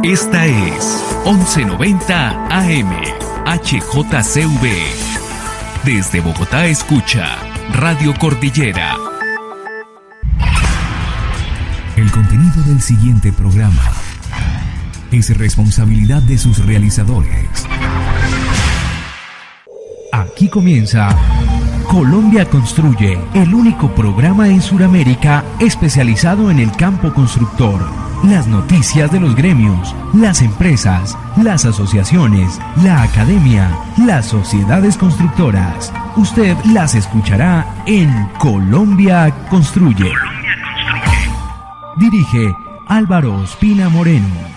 Esta es 1190 AM, HJCV. Desde Bogotá escucha Radio Cordillera. El contenido del siguiente programa es responsabilidad de sus realizadores. Aquí comienza Colombia Construye, el único programa en Sudamérica especializado en el campo constructor. Las noticias de los gremios, las empresas, las asociaciones, la academia, las sociedades constructoras. Usted las escuchará en Colombia Construye. Dirige Álvaro Ospina Moreno.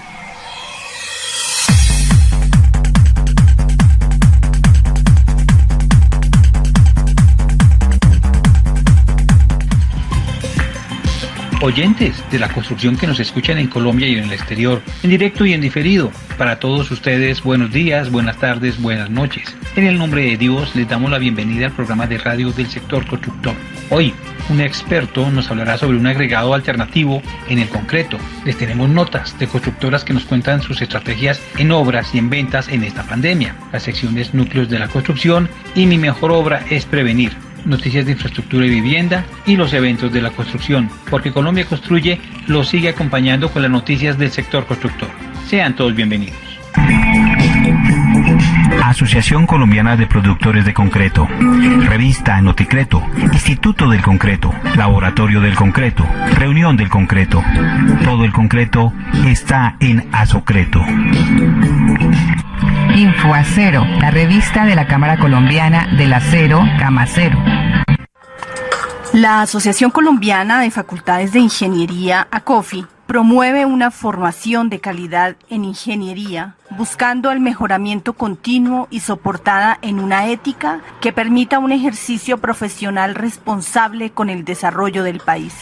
Oyentes de la construcción que nos escuchan en Colombia y en el exterior, en directo y en diferido, para todos ustedes, buenos días, buenas tardes, buenas noches. En el nombre de Dios, les damos la bienvenida al programa de radio del sector constructor. Hoy, un experto nos hablará sobre un agregado alternativo en el concreto. Les tenemos notas de constructoras que nos cuentan sus estrategias en obras y en ventas en esta pandemia. Las secciones núcleos de la construcción y mi mejor obra es prevenir. Noticias de infraestructura y vivienda y los eventos de la construcción, porque Colombia Construye los sigue acompañando con las noticias del sector constructor. Sean todos bienvenidos. Asociación Colombiana de Productores de Concreto, Revista Noticreto, Instituto del Concreto, Laboratorio del Concreto, Reunión del Concreto. Todo el concreto está en Asocreto. Infoacero, la revista de la Cámara Colombiana del Acero, Camacero. La Asociación Colombiana de Facultades de Ingeniería, ACOFI, promueve una formación de calidad en ingeniería, buscando el mejoramiento continuo y soportada en una ética que permita un ejercicio profesional responsable con el desarrollo del país.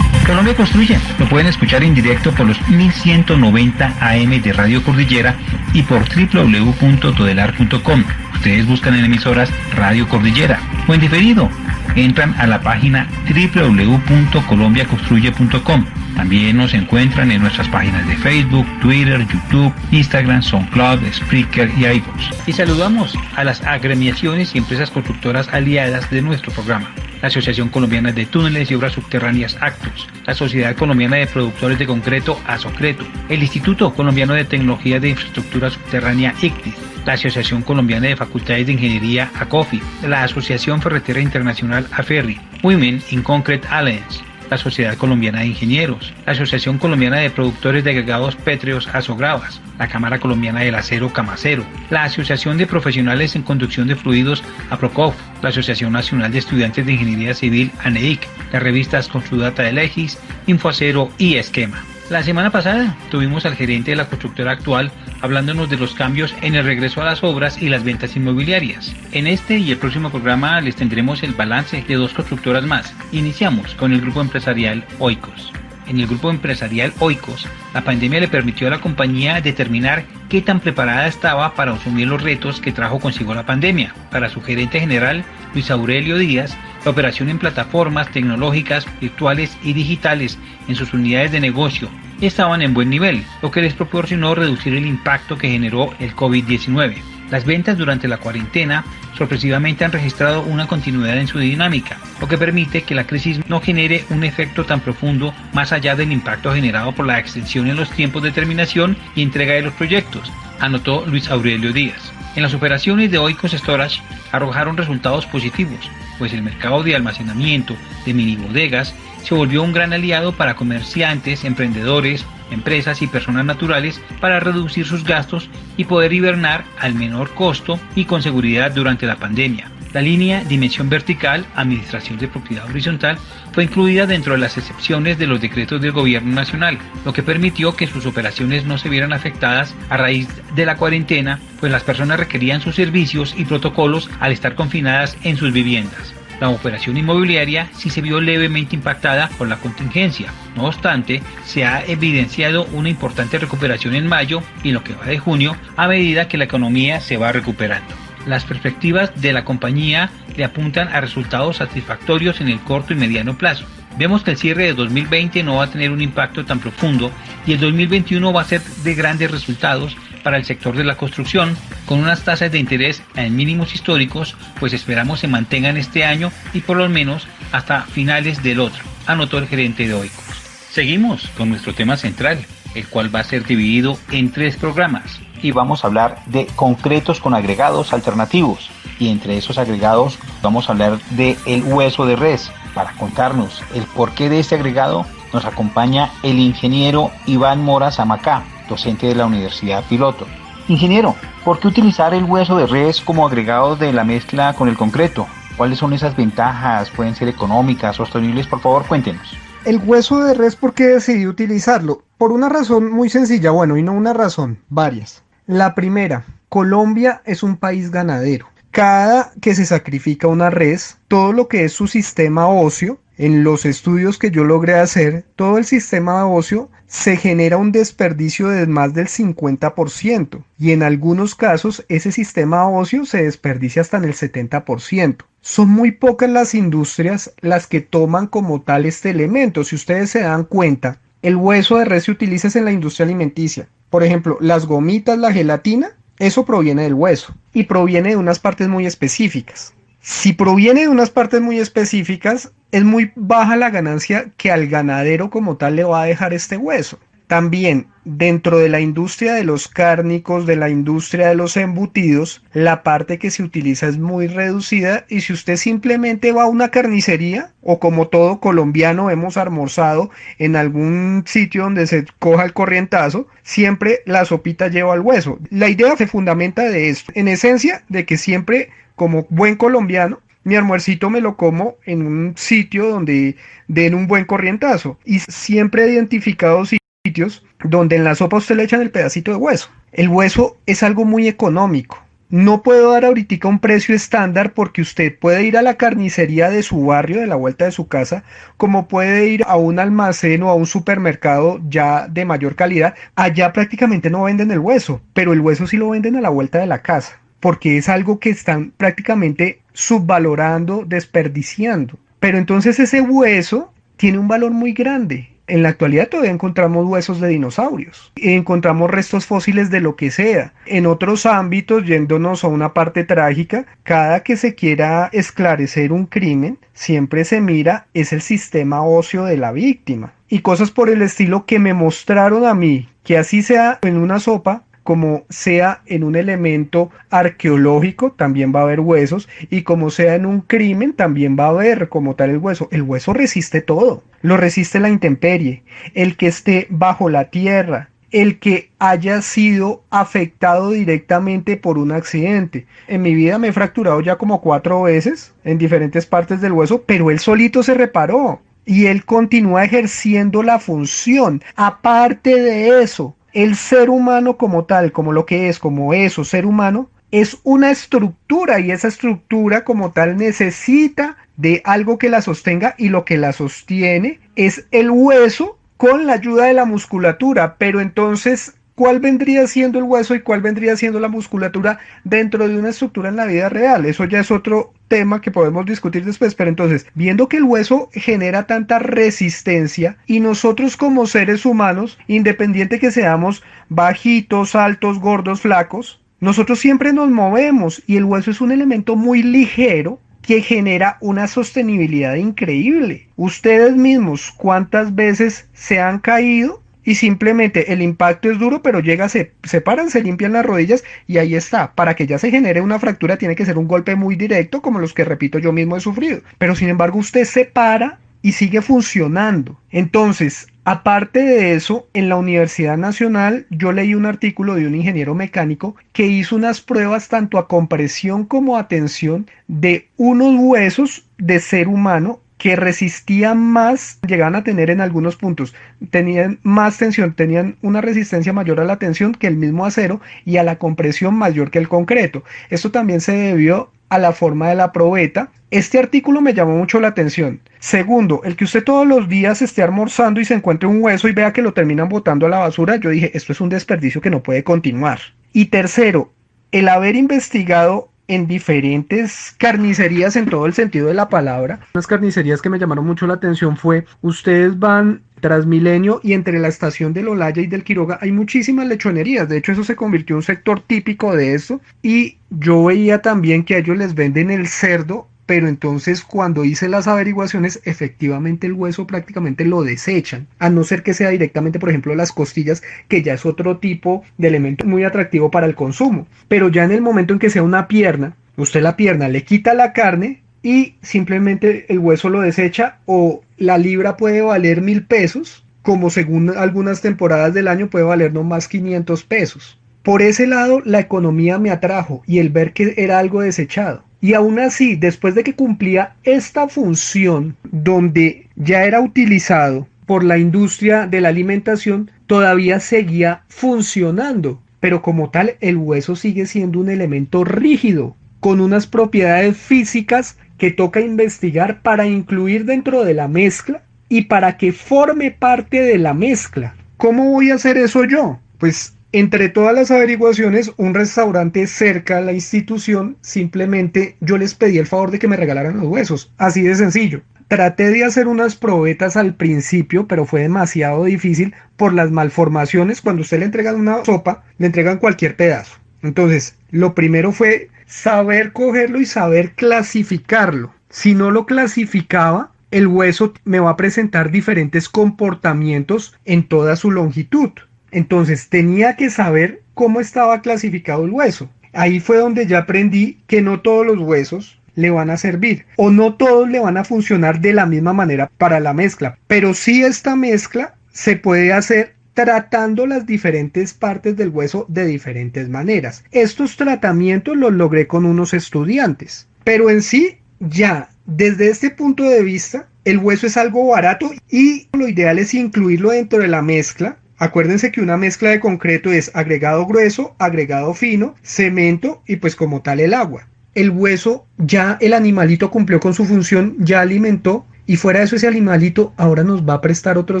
Colombia Construye lo pueden escuchar en directo por los 1190 AM de Radio Cordillera y por www.todelar.com. Ustedes buscan en emisoras Radio Cordillera o en diferido. Entran a la página www.colombiaconstruye.com. También nos encuentran en nuestras páginas de Facebook, Twitter, YouTube, Instagram, SoundCloud, Spreaker y iVoox. Y saludamos a las agremiaciones y empresas constructoras aliadas de nuestro programa. La Asociación Colombiana de Túneles y Obras Subterráneas, ACTUS, la Sociedad Colombiana de Productores de Concreto, Asocreto, el Instituto Colombiano de Tecnología de Infraestructura Subterránea, ICTIS, la Asociación Colombiana de Facultades de Ingeniería, ACOFI, la Asociación Ferretera Internacional, AFERRI, Women in Concrete Alliance, la Sociedad Colombiana de Ingenieros, la Asociación Colombiana de Productores de Agregados Pétreos, Asogravas, la Cámara Colombiana del Acero, Camacero, la Asociación de Profesionales en Conducción de Fluidos, APROCOF, la Asociación Nacional de Estudiantes de Ingeniería Civil, ANEIC, las revistas Construdata de Legis, Infoacero y Esquema. La semana pasada tuvimos al gerente de la constructora actual hablándonos de los cambios en el regreso a las obras y las ventas inmobiliarias. En este y el próximo programa les tendremos el balance de dos constructoras más. Iniciamos con el grupo empresarial Oikos. En el grupo empresarial Oikos, la pandemia le permitió a la compañía determinar qué tan preparada estaba para asumir los retos que trajo consigo la pandemia. Para su gerente general, Luis Aurelio Díaz, la operación en plataformas tecnológicas, virtuales y digitales en sus unidades de negocio estaban en buen nivel, lo que les proporcionó reducir el impacto que generó el COVID-19. Las ventas durante la cuarentena sorpresivamente han registrado una continuidad en su dinámica, lo que permite que la crisis no genere un efecto tan profundo más allá del impacto generado por la extensión en los tiempos de terminación y entrega de los proyectos, anotó Luis Aurelio Díaz. En las operaciones de Oikos Storage arrojaron resultados positivos, pues el mercado de almacenamiento de mini bodegas se volvió un gran aliado para comerciantes, emprendedores, empresas y personas naturales para reducir sus gastos y poder hibernar al menor costo y con seguridad durante la pandemia. La línea Dimensión Vertical, Administración de Propiedad Horizontal, fue incluida dentro de las excepciones de los decretos del Gobierno Nacional, lo que permitió que sus operaciones no se vieran afectadas a raíz de la cuarentena, pues las personas requerían sus servicios y protocolos al estar confinadas en sus viviendas. La operación inmobiliaria sí se vio levemente impactada por la contingencia. No obstante, se ha evidenciado una importante recuperación en mayo y en lo que va de junio a medida que la economía se va recuperando. Las perspectivas de la compañía le apuntan a resultados satisfactorios en el corto y mediano plazo. Vemos que el cierre de 2020 no va a tener un impacto tan profundo y el 2021 va a ser de grandes resultados para el sector de la construcción, con unas tasas de interés en mínimos históricos, pues esperamos se mantengan este año y por lo menos hasta finales del otro, anotó el gerente de Oikos. Seguimos con nuestro tema central, el cual va a ser dividido en 3 programas. Y vamos a hablar de concretos con agregados alternativos. Y entre esos agregados vamos a hablar de el hueso de res. Para contarnos el porqué de este agregado nos acompaña el ingeniero Iván Mora Zamacá, docente de la Universidad Piloto. Ingeniero, ¿por qué utilizar el hueso de res como agregado de la mezcla con el concreto? ¿Cuáles son esas ventajas? ¿Pueden ser económicas, sostenibles? Por favor, cuéntenos. El hueso de res, ¿por qué decidí utilizarlo? Por una razón muy sencilla, y no una razón, varias. La primera, Colombia es un país ganadero. Cada que se sacrifica una res, todo lo que es su sistema óseo, en los estudios que yo logré hacer, todo el sistema óseo se genera un desperdicio de más del 50% y en algunos casos ese sistema óseo se desperdicia hasta en el 70%. Son muy pocas las industrias las que toman como tal este elemento. Si ustedes se dan cuenta, el hueso de res se utiliza en la industria alimenticia. Por ejemplo, las gomitas, la gelatina, eso proviene del hueso y proviene de unas partes muy específicas. Si proviene de unas partes muy específicas, es muy baja la ganancia que al ganadero como tal le va a dejar este hueso. También dentro de la industria de los cárnicos, de la industria de los embutidos, la parte que se utiliza es muy reducida y si usted simplemente va a una carnicería o como todo colombiano hemos almorzado en algún sitio donde se coja el corrientazo, siempre la sopita lleva el hueso. La idea se fundamenta de esto, en esencia de que siempre como buen colombiano, mi almuercito me lo como en un sitio donde den un buen corrientazo y siempre he identificado sitios donde en la sopa usted le echan el pedacito de hueso. El hueso es algo muy económico. No puedo dar ahorita un precio estándar porque usted puede ir a la carnicería de su barrio, de la vuelta de su casa, como puede ir a un almacén o a un supermercado ya de mayor calidad. Allá prácticamente no venden el hueso, pero el hueso sí lo venden a la vuelta de la casa, porque es algo que están prácticamente subvalorando, desperdiciando. Pero entonces ese hueso tiene un valor muy grande. En la actualidad todavía encontramos huesos de dinosaurios, encontramos restos fósiles de lo que sea. En otros ámbitos, yéndonos a una parte trágica, cada que se quiera esclarecer un crimen, siempre se mira es el sistema óseo de la víctima. Y cosas por el estilo que me mostraron a mí, que así sea en una sopa, como sea en un elemento arqueológico, también va a haber huesos, y como sea en un crimen, también va a haber como tal el hueso. El hueso resiste todo, lo resiste la intemperie, el que esté bajo la tierra, el que haya sido afectado directamente por un accidente. En mi vida me he fracturado ya como 4 veces en diferentes partes del hueso, pero él solito se reparó y él continúa ejerciendo la función. Aparte de eso, el ser humano como tal, como lo que es, como eso, ser humano, es una estructura y esa estructura como tal necesita de algo que la sostenga y lo que la sostiene es el hueso con la ayuda de la musculatura. Pero entonces, ¿cuál vendría siendo el hueso y cuál vendría siendo la musculatura dentro de una estructura en la vida real? Eso ya es otro tema que podemos discutir después, pero entonces, viendo que el hueso genera tanta resistencia y nosotros como seres humanos, independiente que seamos bajitos, altos, gordos, flacos, nosotros siempre nos movemos y el hueso es un elemento muy ligero que genera una sostenibilidad increíble. Ustedes mismos, ¿cuántas veces se han caído? Y simplemente el impacto es duro, pero llega, se paran, se limpian las rodillas y ahí está. Para que ya se genere una fractura tiene que ser un golpe muy directo, como los que, repito, yo mismo he sufrido. Pero sin embargo usted se para y sigue funcionando. Entonces, aparte de eso, en la Universidad Nacional yo leí un artículo de un ingeniero mecánico que hizo unas pruebas tanto a compresión como a tensión de unos huesos de ser humano que resistían más, llegaban a tener en algunos puntos, tenían más tensión, tenían una resistencia mayor a la tensión que el mismo acero y a la compresión mayor que el concreto. Esto también se debió a la forma de la probeta. Este artículo me llamó mucho la atención. Segundo, el que usted todos los días esté almorzando y se encuentre un hueso y vea que lo terminan botando a la basura, yo dije, esto es un desperdicio que no puede continuar. Y tercero, el haber investigado en diferentes carnicerías en todo el sentido de la palabra. Unas carnicerías que me llamaron mucho la atención fue, ustedes van Transmilenio y entre la estación del Olaya y del Quiroga hay muchísimas lechonerías, de hecho eso se convirtió en un sector típico de eso, y yo veía también que a ellos les venden el cerdo, pero entonces cuando hice las averiguaciones, efectivamente el hueso prácticamente lo desechan, a no ser que sea directamente, por ejemplo, las costillas, que ya es otro tipo de elemento muy atractivo para el consumo. Pero ya en el momento en que sea una pierna, usted la pierna le quita la carne y simplemente el hueso lo desecha, o la libra puede valer 1,000 pesos, como según algunas temporadas del año puede valer no más 500 pesos. Por ese lado, la economía me atrajo y el ver que era algo desechado. Y aún así, después de que cumplía esta función donde ya era utilizado por la industria de la alimentación, todavía seguía funcionando. Pero como tal, el hueso sigue siendo un elemento rígido, con unas propiedades físicas que toca investigar para incluir dentro de la mezcla y para que forme parte de la mezcla. ¿Cómo voy a hacer eso yo? Pues entre todas las averiguaciones, un restaurante cerca a la institución, simplemente yo les pedí el favor de que me regalaran los huesos, así de sencillo. Traté de hacer unas probetas al principio, pero fue demasiado difícil por las malformaciones. Cuando usted le entregan una sopa, le entregan cualquier pedazo. Entonces, lo primero fue saber cogerlo y saber clasificarlo. Si no lo clasificaba, el hueso me va a presentar diferentes comportamientos en toda su longitud. Entonces tenía que saber cómo estaba clasificado el hueso. Ahí fue donde ya aprendí que no todos los huesos le van a servir, o no todos le van a funcionar de la misma manera para la mezcla, pero sí esta mezcla se puede hacer tratando las diferentes partes del hueso de diferentes maneras. Estos tratamientos los logré con unos estudiantes, pero en sí ya desde este punto de vista el hueso es algo barato y lo ideal es incluirlo dentro de la mezcla. Acuérdense que una mezcla de concreto es agregado grueso, agregado fino, cemento y pues como tal el agua. El hueso, ya el animalito cumplió con su función, ya alimentó, y fuera de eso ese animalito ahora nos va a prestar otro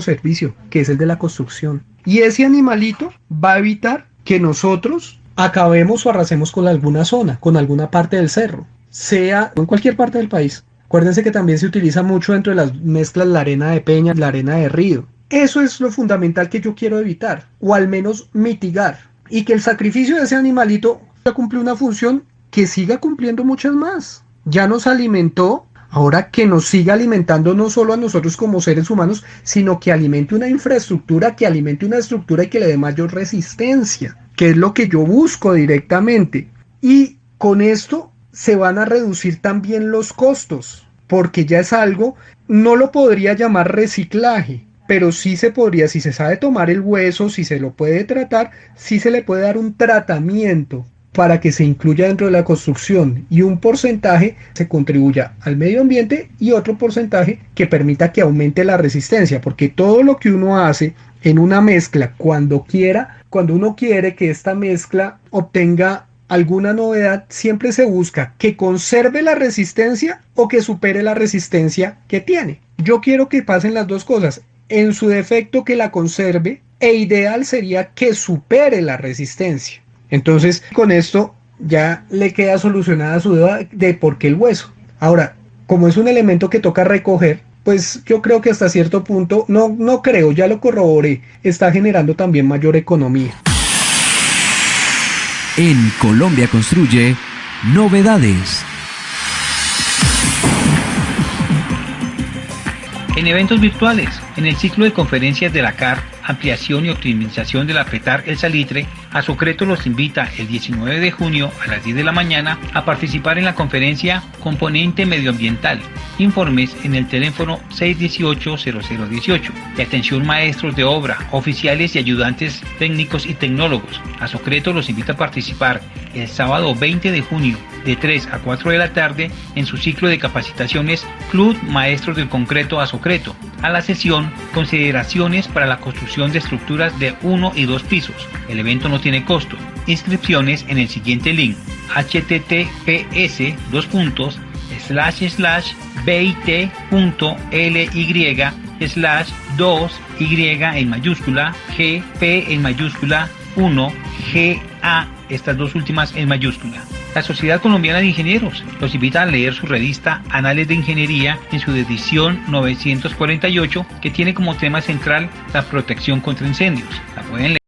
servicio, que es el de la construcción. Y ese animalito va a evitar que nosotros acabemos o arrasemos con alguna zona, con alguna parte del cerro, sea en cualquier parte del país. Acuérdense que también se utiliza mucho dentro de las mezclas la arena de peña, la arena de río. Eso es lo fundamental que yo quiero evitar, o al menos mitigar, y que el sacrificio de ese animalito ya cumple una función, que siga cumpliendo muchas más. Ya nos alimentó, ahora que nos siga alimentando no solo a nosotros como seres humanos, sino que alimente una infraestructura, que alimente una estructura y que le dé mayor resistencia, que es lo que yo busco directamente. Y con esto se van a reducir también los costos, porque ya es algo, no lo podría llamar reciclaje, pero sí se podría, si se sabe tomar el hueso, si se lo puede tratar, sí se le puede dar un tratamiento para que se incluya dentro de la construcción, y un porcentaje se contribuya al medio ambiente y otro porcentaje que permita que aumente la resistencia, porque todo lo que uno hace en una mezcla, cuando uno quiere que esta mezcla obtenga alguna novedad, siempre se busca que conserve la resistencia o que supere la resistencia que tiene. Yo quiero que pasen las dos cosas, en su defecto que la conserve, e ideal sería que supere la resistencia. Entonces, con esto ya le queda solucionada su duda de por qué el hueso. Ahora, como es un elemento que toca recoger, pues yo creo que hasta cierto punto, no creo, ya lo corroboré, está generando también mayor economía. En Colombia Construye, novedades. En eventos virtuales, en el ciclo de conferencias de la CAR, ampliación y optimización de la FETAR El Salitre, Asocreto los invita el 19 de junio a las 10 de la mañana a participar en la conferencia Componente Medioambiental. Informes en el teléfono 618-0018. Y atención maestros de obra, oficiales y ayudantes técnicos y tecnólogos. Asocreto los invita a participar el sábado 20 de junio de 3 a 4 de la tarde en su ciclo de capacitaciones Club Maestros del Concreto Asocreto. A la sesión Consideraciones para la construcción de estructuras de 1 y 2 pisos. El evento no tiene costo. Inscripciones en el siguiente link: https://bit.ly/2y en mayúscula gp en mayúscula 1 ga, estas dos últimas en mayúscula. la Sociedad Colombiana de Ingenieros los invita a leer su revista Anales de Ingeniería en su edición 948, que tiene como tema central la protección contra incendios. La pueden leer